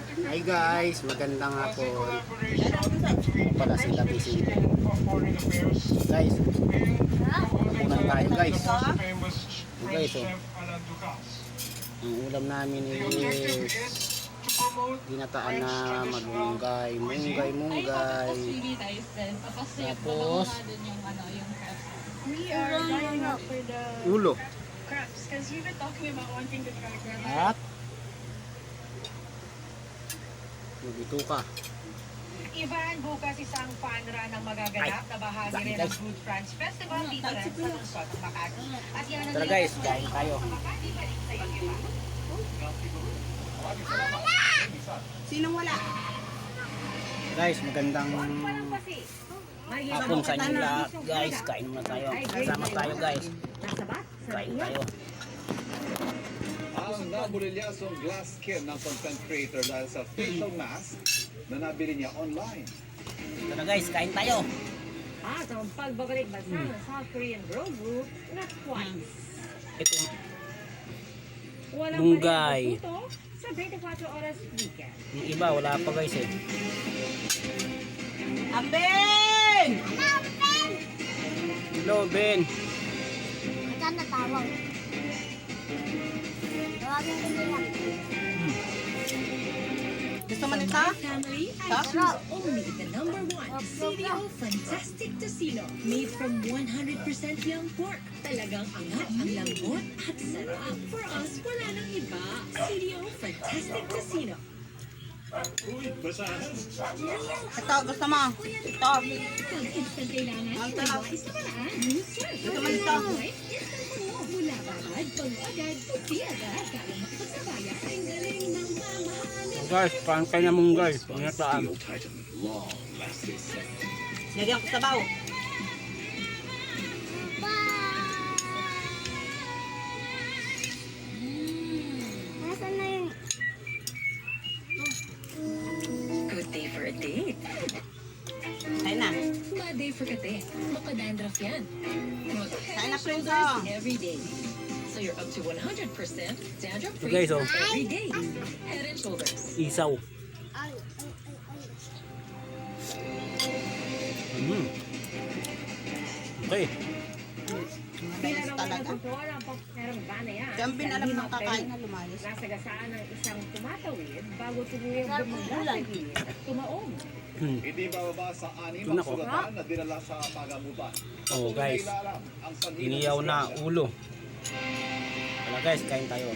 Hi guys, magandang hapon. Pala sila busy. Guys, hapunan tayo guys. Guys, oh. Ang ulam namin is ginataan na malunggay, munggay. Tapos We are lining up for the ulo. crabs because we've been talking about wanting to try crab. At magbituka. Ivan, bukas isang panra ng magaganap na bahagi rin ng Good France Festival dito rin sa lungsod ng Makati. At yan ang Tara guys, kain tayo. Makati pa rin sa iyo. Sinong wala? Guys, magandang Walang pasi. hapon sa inyo lahat. Guys, kain muna tayo. Kasama tayo guys. Nasabat? Kain tayo. Ang nabulilyason glass skin ng content creator dahil sa facial mask na nabili niya online. Tara guys, kain tayo. At ang pagbabalik bansa ng South Korean Girl Group na twice. Ito, Walang munggay. panayang sa 24 oras weekend. Yung iba, wala pa guys eh. Aben! Hello, Ben. Saan natawag? Tawagin ko nila. Gusto mo nito? Family, I choose only the number one, CDO Fantastic Tocino. Made from 100% young pork. Talagang angat ang lambot at sarap. For us, wala nang iba. CDO Fantastic Tocino. Ito, gusto mo? Ito. Pag instant kailangan, Ang iba sarap. isa paraan. New serve. Gusto mo nito? Instant mo. Mula babad, pag-agad, puti agad. Kaya makapagsabayan. Ang galing ng mamahalin. Guys, kain tayo na munggay. Pinataan. Lagyan ko sabaw. Nasaan na yung... Good day for a date. Ayun na. Bad day for kate. Baka dandruff yan. Kain na, Prince. Every day. So you're up to 100% dandruff free Guys, oh. every day. Head and shoulders. Isaw. Ay, Okay. Mabilis talaga. Jumpin alam ng kakain na lumalis. Nasagasaan ng isang tumatawid bago tuluyang bumula sa gilid at tumaob. Hindi bababa sa anim Ito ang na ko. sulatan na dinala sa pagamutan. Oh guys, Kailalam ang sandigan iniyaw ng na disgrasya. ulo. Wala guys, kain tayo.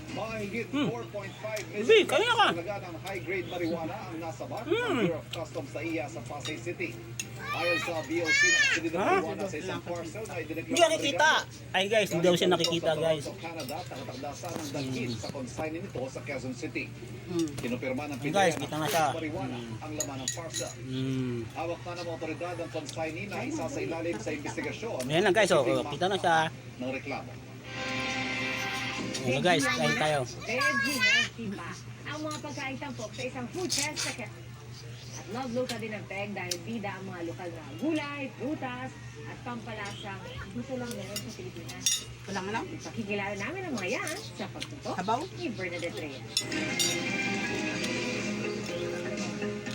Mahigit Hmm. 4.5 million Uy, kaya ka. talaga ng high-grade marijuana ang nasabat ng Bureau of Customs sa iya sa Pasay City. Ayon sa BOC, nakasili ng Ha? marijuana sa isang parcel na idineklara Hindi nakikita. Ay guys, hindi daw siya nakikita guys. Sa Canada, nakatakdasan ng dangkit sa consignee nito sa Quezon City. Hmm. Kinupirma ng Hey, guys, PDEA kita na na siya. marijuana ang laman ng parcel. Hawak na ng otoridad ang consignee na isa sa ilalim sa investigasyon. Ayan na guys, oh, kita na siya. Ng reklamo. Wala guys, kain tayo. Veggie healthy pa. Ang mga pagkain tampok sa isang food test sa Quezon. At love local din ang peg dahil bida ang mga lokal na gulay, prutas, at pampalasang dito lang meron sa Pilipinas. Walang ano? Pakikilala namin ang mga yan sa pagtutok Sabaw? ni Bernadette Reyes.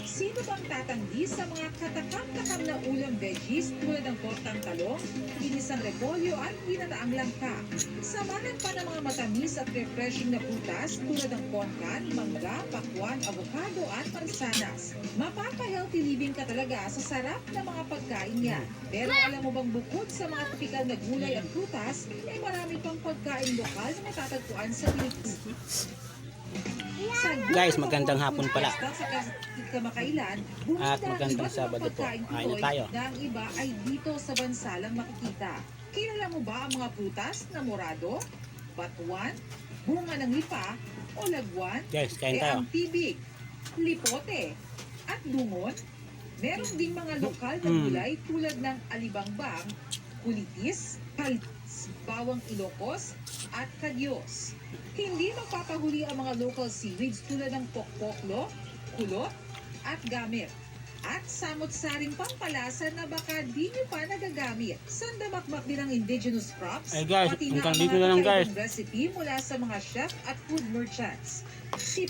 Sino bang tatanggi sa mga katakam-takam na ulam veggies tulad ng tortang talong, inisang repolyo at ginataang langka? Samahan pa ng mga matamis at refreshing na prutas tulad ng pongkan, mangga, pakwan, avocado at mansanas. Mapapa-healthy living ka talaga sa sarap na mga pagkain yan. Pero alam mo bang bukod sa mga tipikal na gulay at prutas, ay marami pang pagkain lokal na matatagpuan sa Pilipinas. Guys, magandang hapon pala. Sa kamakailan, At magandang Sabado po. Kain na tayo. Na ang iba ay dito sa bansa lang makikita. Kilala mo ba ang mga prutas na morado, batuan, bunga ng lipa, o lagwan? Guys, kain E tayo. ang tibig, lipote, at lungon? Meron ding mga lokal na gulay tulad ng alibangbang, kulitis, palits, bawang Ilocos, at kadyos. Hindi magpapahuli ang mga local seaweeds tulad ng pokpoklo, kulot, at gamit. at samot-saring pampalasa na baka di nyo pa nagagamit. Sandamakmak din ang indigenous crops, Eh guys, pati na hanggang ang dito mga na lang, guys. kakaibang recipe mula sa mga chef at food merchants. Si